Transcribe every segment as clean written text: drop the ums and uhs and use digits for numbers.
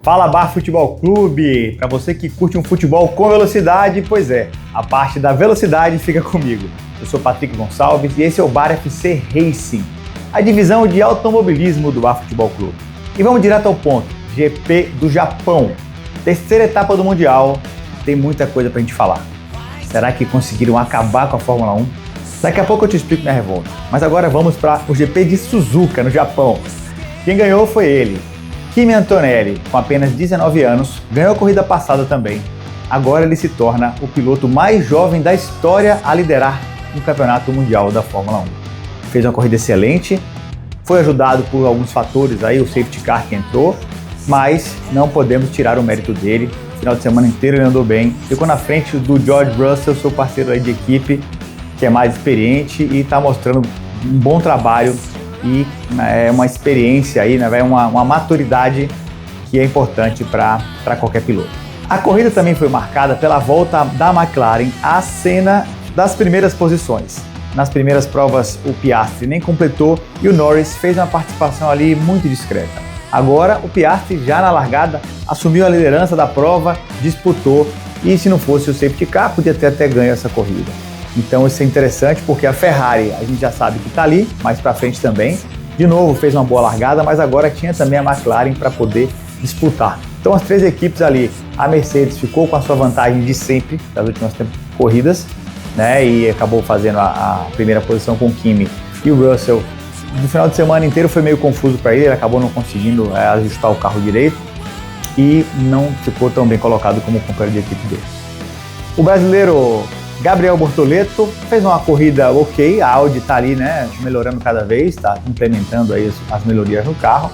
Fala Bar Futebol Clube! Para você que curte um futebol com velocidade, pois é, a parte da velocidade fica comigo. Eu sou Patrick Gonçalves e esse é o Bar FC Racing, a divisão de automobilismo do Bar Futebol Clube. E vamos direto ao ponto, GP do Japão, terceira etapa do Mundial, tem muita coisa pra gente falar. Será que conseguiram acabar com a Fórmula 1? Daqui a pouco eu te explico minha revolta, mas agora vamos para o GP de Suzuka, no Japão. Quem ganhou foi ele, Kimi Antonelli, com apenas 19 anos, ganhou a corrida passada também. Agora ele se torna o piloto mais jovem da história a liderar um campeonato mundial da Fórmula 1. Fez uma corrida excelente, foi ajudado por alguns fatores aí, o safety car que entrou, mas não podemos tirar o mérito dele. No final de semana inteiro ele andou bem, ficou na frente do George Russell, seu parceiro aí de equipe, que é mais experiente e está mostrando um bom trabalho e uma experiência aí, né, uma maturidade que é importante para qualquer piloto. A corrida também foi marcada pela volta da McLaren à cena das primeiras posições. Nas primeiras provas o Piastri nem completou e o Norris fez uma participação ali muito discreta. Agora o Piastri já na largada assumiu a liderança da prova, disputou e se não fosse o safety car podia ter até ganho essa corrida. Então isso é interessante porque a Ferrari a gente já sabe que está ali, mais para frente também. De novo fez uma boa largada, mas agora tinha também a McLaren para poder disputar. Então as três equipes ali, a Mercedes ficou com a sua vantagem de sempre, das últimas corridas, né, e acabou fazendo a primeira posição com o Kimi e o Russell. No final de semana inteiro foi meio confuso para ele acabou não conseguindo ajustar o carro direito e não ficou tão bem colocado como o companheiro de equipe dele. O brasileiro Gabriel Bortoleto fez uma corrida ok, a Audi está ali, né, melhorando cada vez, está implementando aí as melhorias no carro,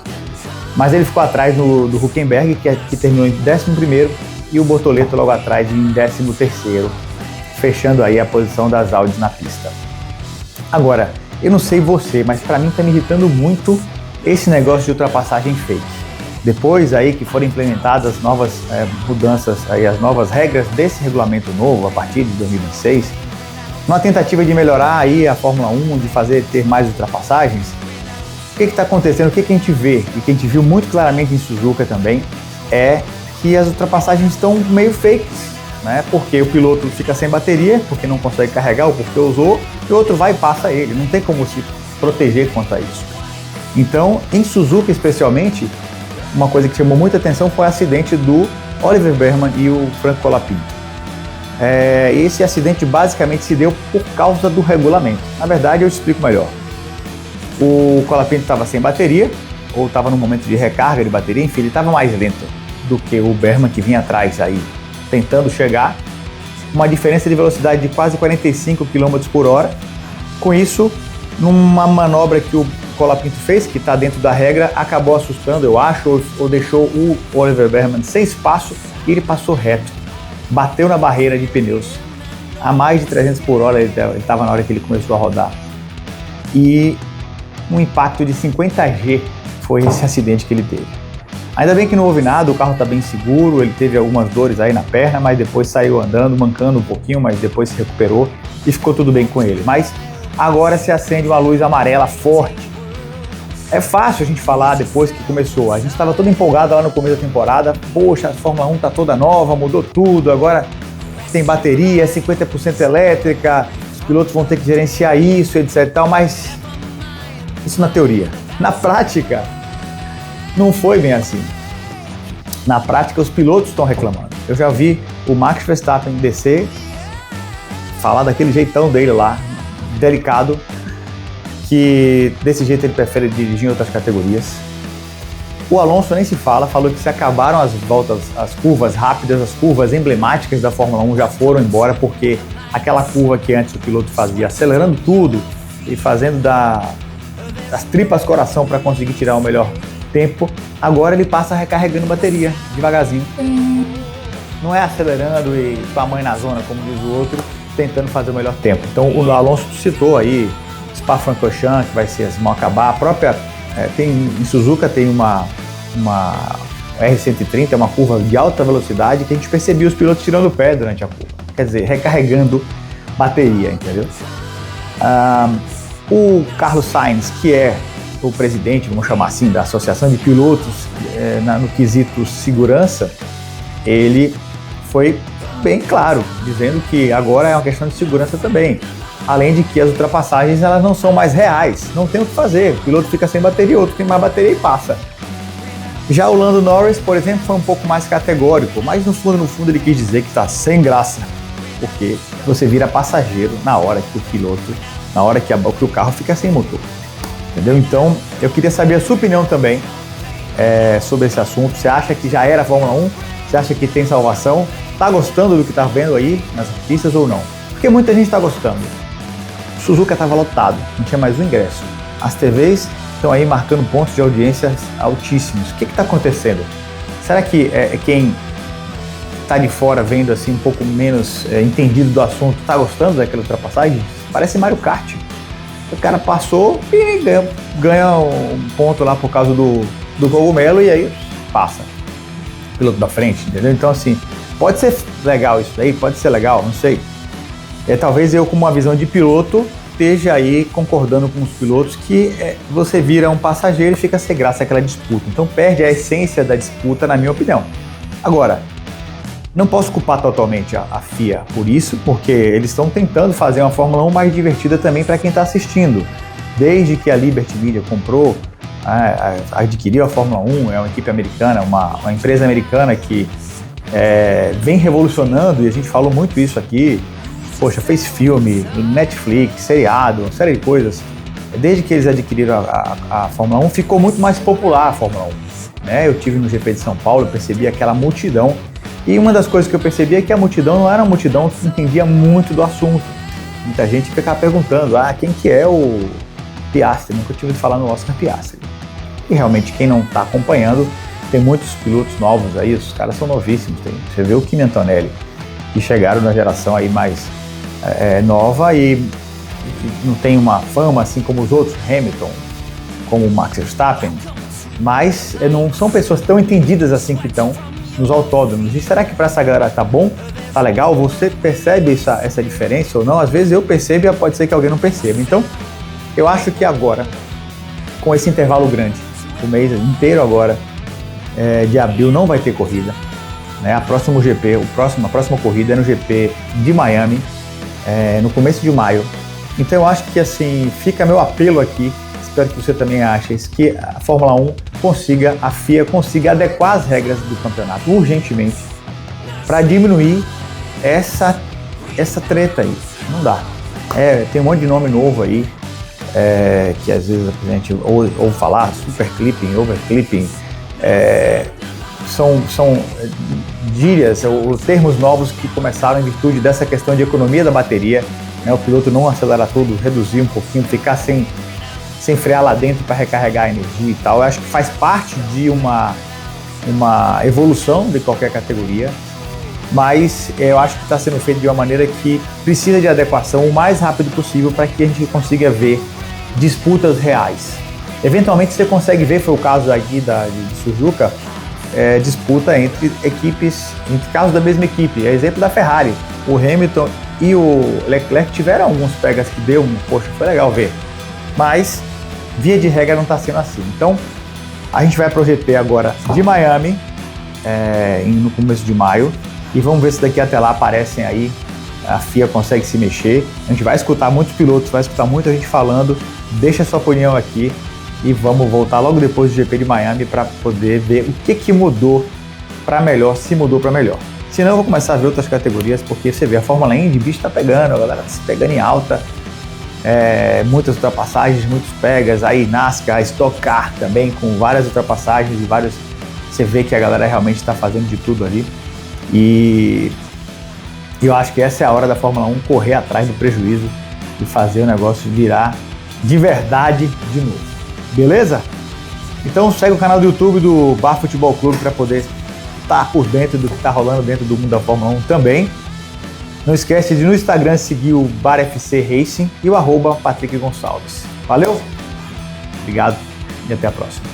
mas ele ficou atrás do Hülkenberg, que terminou em 11º, e o Bortoleto logo atrás em 13º, fechando aí a posição das Audis na pista. Agora, eu não sei você, mas para mim está me irritando muito esse negócio de ultrapassagem fake. Depois aí que foram implementadas as novas mudanças, aí, as novas regras desse regulamento novo a partir de 2026, numa tentativa de melhorar aí a Fórmula 1, de ter mais ultrapassagens, o que está acontecendo? O que a gente vê e que a gente viu muito claramente em Suzuka também é que as ultrapassagens estão meio fakes, né? Porque o piloto fica sem bateria, porque não consegue carregar ou porque usou, e o outro vai e passa ele, não tem como se proteger quanto a isso. Então, em Suzuka especialmente, uma coisa que chamou muita atenção foi o acidente do Oliver Behrman e o Franco Colapinto. Esse acidente basicamente se deu por causa do regulamento. Na verdade, eu explico melhor. O Colapinto estava sem bateria, ou estava no momento de recarga de bateria, enfim, ele estava mais lento do que o Behrman, que vinha atrás aí, tentando chegar. Uma diferença de velocidade de quase 45 km por hora. Com isso, numa manobra que o Colapinto fez, que está dentro da regra, acabou assustando, eu acho, ou deixou o Oliver Behrman sem espaço e ele passou reto, bateu na barreira de pneus a mais de 300 por hora, ele estava na hora que ele começou a rodar, e um impacto de 50G foi esse acidente que ele teve. Ainda bem que não houve nada, o carro está bem seguro, ele teve algumas dores aí na perna, mas depois saiu andando, mancando um pouquinho, mas depois se recuperou e ficou tudo bem com ele. Mas agora se acende uma luz amarela forte. É fácil a gente falar depois que começou, a gente estava todo empolgado lá no começo da temporada, poxa, a Fórmula 1 está toda nova, mudou tudo, agora tem bateria, 50% elétrica, os pilotos vão ter que gerenciar isso, etc e tal, mas isso na teoria. Na prática, não foi bem assim. Na prática, os pilotos estão reclamando. Eu já vi o Max Verstappen descer, falar daquele jeitão dele lá, delicado, que desse jeito ele prefere dirigir em outras categorias. O Alonso nem se fala, falou que se acabaram as voltas, as curvas rápidas, as curvas emblemáticas da Fórmula 1 já foram embora, porque aquela curva que antes o piloto fazia, acelerando tudo e fazendo das tripas coração para conseguir tirar o melhor tempo, agora ele passa recarregando bateria, devagarzinho. Não é acelerando e com a mãe na zona, como diz o outro, tentando fazer o melhor tempo. Então o Alonso citou aí Spa-Francorchamps, que vai ser assim, vão acabar. A própria, em Suzuka tem uma R130, uma curva de alta velocidade, que a gente percebia os pilotos tirando o pé durante a curva. Quer dizer, recarregando bateria, entendeu? O Carlos Sainz, que é o presidente, vamos chamar assim, da Associação de Pilotos no quesito segurança, ele foi bem claro, dizendo que agora é uma questão de segurança também. Além de que as ultrapassagens elas não são mais reais, não tem o que fazer, o piloto fica sem bateria, outro tem mais bateria e passa. Já o Lando Norris, por exemplo, foi um pouco mais categórico, mas no fundo ele quis dizer que está sem graça, porque você vira passageiro na hora que o carro fica sem motor, entendeu? Então, eu queria saber a sua opinião também sobre esse assunto. Você acha que já era a Fórmula 1? Você acha que tem salvação? Tá gostando do que tá vendo aí nas pistas ou não? Porque muita gente tá gostando. Suzuka estava lotado, não tinha mais um ingresso. As TVs estão aí marcando pontos de audiência altíssimos. O que está acontecendo? Será que quem está de fora vendo assim um pouco menos entendido do assunto está gostando daquela ultrapassagem? Parece Mario Kart. O cara passou e ganha um ponto lá por causa do cogumelo e aí passa. O piloto da frente, entendeu? Então assim, pode ser legal isso daí, pode ser legal, não sei. Talvez eu, com uma visão de piloto, esteja aí concordando com os pilotos que você vira um passageiro e fica sem graça aquela disputa. Então perde a essência da disputa, na minha opinião. Agora, não posso culpar totalmente a FIA por isso, porque eles estão tentando fazer uma Fórmula 1 mais divertida também para quem está assistindo. Desde que a Liberty Media comprou, adquiriu a Fórmula 1, é uma equipe americana, uma empresa americana que vem revolucionando, e a gente falou muito isso aqui. Poxa, fez filme, Netflix, seriado, uma série de coisas. Desde que eles adquiriram a Fórmula 1, ficou muito mais popular a Fórmula 1. Né? Eu tive no GP de São Paulo, eu percebi aquela multidão. E uma das coisas que eu percebi é que a multidão não era uma multidão que entendia muito do assunto. Muita gente ficava perguntando, quem que é o Piastri? Nunca tive de falar no Oscar Piastri. E realmente, quem não está acompanhando, tem muitos pilotos novos aí, os caras são novíssimos. Você vê o Kimi Antonelli, que chegaram na geração aí mais nova e não tem uma fama assim como os outros, Hamilton, como o Max Verstappen, mas não são pessoas tão entendidas assim que estão nos autódromos. E será que para essa galera tá bom? Tá legal? Você percebe essa diferença ou não? Às vezes eu percebo e pode ser que alguém não perceba. Então, eu acho que agora, com esse intervalo grande, o mês inteiro agora de abril não vai ter corrida. Né? A próxima corrida é no GP de Miami, no começo de maio. Então eu acho que assim, fica meu apelo aqui, espero que você também ache, que a Fórmula 1 a FIA consiga adequar as regras do campeonato urgentemente para diminuir essa treta aí. Não dá. Tem um monte de nome novo aí, que às vezes a gente ouve falar, super clipping, over clipping, são gírias ou termos novos que começaram em virtude dessa questão de economia da bateria, né? O piloto não acelerar tudo, reduzir um pouquinho, ficar sem frear lá dentro para recarregar a energia e tal. Eu acho que faz parte de uma evolução de qualquer categoria, mas eu acho que está sendo feito de uma maneira que precisa de adequação o mais rápido possível para que a gente consiga ver disputas reais. Eventualmente você consegue ver, foi o caso aqui de Suzuka, disputa entre equipes, entre carros da mesma equipe. Exemplo da Ferrari, o Hamilton e o Leclerc tiveram alguns pegas que poxa, foi legal ver. Mas, via de regra, não está sendo assim. Então, a gente vai para o GP agora de Miami, no começo de maio, e vamos ver se daqui até lá aparecem aí, a FIA consegue se mexer. A gente vai escutar muitos pilotos, vai escutar muita gente falando. Deixa a sua opinião aqui. E vamos voltar logo depois do GP de Miami para poder ver o que mudou para melhor, se mudou para melhor. Senão eu vou começar a ver outras categorias, porque você vê a Fórmula Indy, bicho tá pegando, a galera tá se pegando em alta, muitas ultrapassagens, muitos pegas, aí NASCAR, Stock Car também, com várias ultrapassagens e vários, você vê que a galera realmente está fazendo de tudo ali. E eu acho que essa é a hora da Fórmula 1 correr atrás do prejuízo e fazer o negócio virar de verdade de novo. Beleza? Então segue o canal do YouTube do Bar Futebol Clube para poder estar por dentro do que está rolando dentro do mundo da Fórmula 1 também. Não esquece de no Instagram seguir o Bar FC Racing e o @Patrick Gonçalves. Valeu? Obrigado e até a próxima.